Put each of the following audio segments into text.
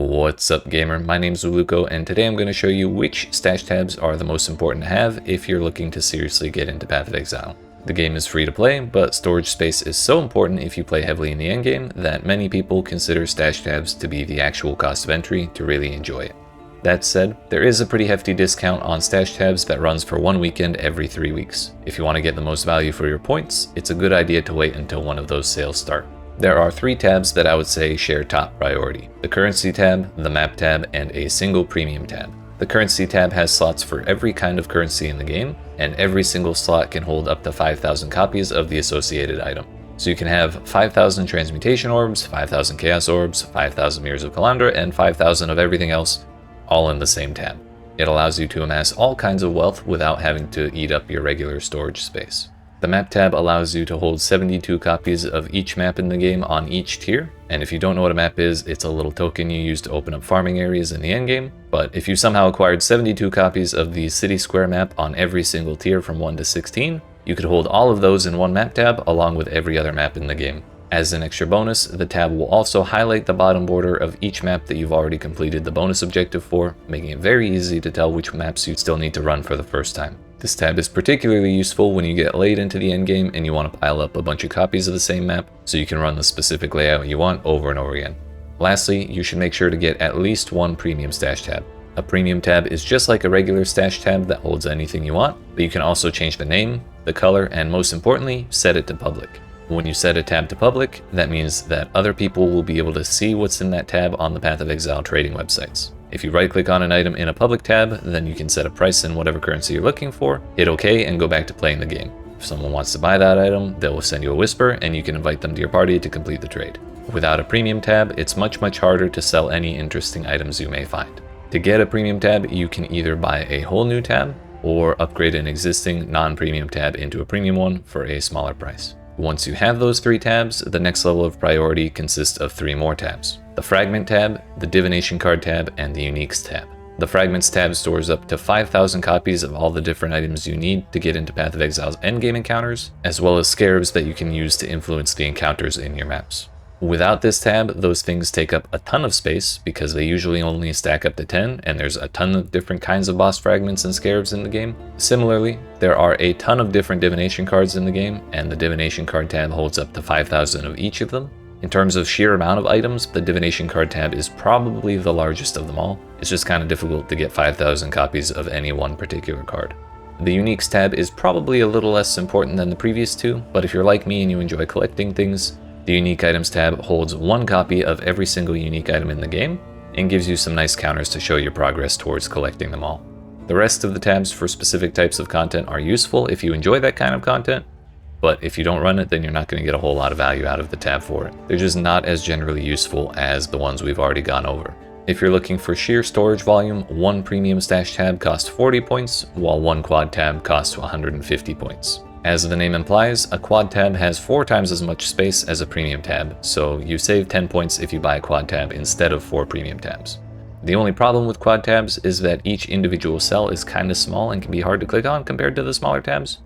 What's up, gamer? My name's Luco, and today I'm going to show you which stash tabs are the most important to have if you're looking to seriously get into Path of Exile. The game is free to play, but storage space is so important if you play heavily in the endgame that many people consider stash tabs to be the actual cost of entry to really enjoy it. That said, there is a pretty hefty discount on stash tabs that runs for one weekend every 3 weeks. If you want to get the most value for your points, it's a good idea to wait until one of those sales start. There are 3 tabs that I would say share top priority: the currency tab, the map tab, and a single premium tab. The currency tab has slots for every kind of currency in the game, and every single slot can hold up to 5,000 copies of the associated item. So you can have 5,000 transmutation orbs, 5,000 chaos orbs, 5,000 mirrors of Calandra, and 5,000 of everything else, all in the same tab. It allows you to amass all kinds of wealth without having to eat up your regular storage space. The map tab allows you to hold 72 copies of each map in the game on each tier, and if you don't know what a map is, it's a little token you use to open up farming areas in the endgame. But if you somehow acquired 72 copies of the city square map on every single tier from 1 to 16, you could hold all of those in one map tab along with every other map in the game. As an extra bonus, the tab will also highlight the bottom border of each map that you've already completed the bonus objective for, making it very easy to tell which maps you still need to run for the first time. This tab is particularly useful when you get late into the endgame and you want to pile up a bunch of copies of the same map, so you can run the specific layout you want over and over again. Lastly, you should make sure to get at least one premium stash tab. A premium tab is just like a regular stash tab that holds anything you want, but you can also change the name, the color, and most importantly, set it to public. When you set a tab to public, that means that other people will be able to see what's in that tab on the Path of Exile trading websites. If you right-click on an item in a public tab, then you can set a price in whatever currency you're looking for, hit OK, and go back to playing the game. If someone wants to buy that item, they'll send you a whisper, and you can invite them to your party to complete the trade. Without a premium tab, it's much harder to sell any interesting items you may find. To get a premium tab, you can either buy a whole new tab, or upgrade an existing non-premium tab into a premium one for a smaller price. Once you have those 3 tabs, the next level of priority consists of 3 more tabs: the Fragment tab, the Divination card tab, and the Uniques tab. The Fragments tab stores up to 5,000 copies of all the different items you need to get into Path of Exile's endgame encounters, as well as scarabs that you can use to influence the encounters in your maps. Without this tab, those things take up a ton of space because they usually only stack up to 10, and there's a ton of different kinds of boss fragments and scarabs in the game. Similarly, there are a ton of different divination cards in the game, and the divination card tab holds up to 5,000 of each of them. In terms of sheer amount of items, the divination card tab is probably the largest of them all. It's just kind of difficult to get 5,000 copies of any one particular card. The Uniques tab is probably a little less important than the previous 2, but if you're like me and you enjoy collecting things, the Unique Items tab holds 1 copy of every single unique item in the game, and gives you some nice counters to show your progress towards collecting them all. The rest of the tabs for specific types of content are useful if you enjoy that kind of content, but if you don't run it, then you're not going to get a whole lot of value out of the tab for it. They're just not as generally useful as the ones we've already gone over. If you're looking for sheer storage volume, 1 premium stash tab costs 40 points, while 1 quad tab costs 150 points. As the name implies, a quad tab has 4 times as much space as a premium tab, so you save 10 points if you buy a quad tab instead of 4 premium tabs. The only problem with quad tabs is that each individual cell is kinda small and can be hard to click on compared to the smaller tabs,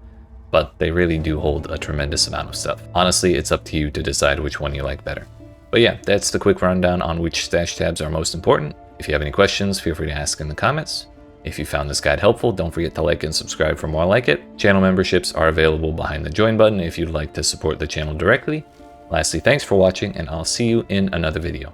but they really do hold a tremendous amount of stuff. Honestly, it's up to you to decide which one you like better. But yeah, that's the quick rundown on which stash tabs are most important. If you have any questions, feel free to ask in the comments. If you found this guide helpful, don't forget to like and subscribe for more like it. Channel memberships are available behind the join button if you'd like to support the channel directly. Lastly, thanks for watching, and I'll see you in another video.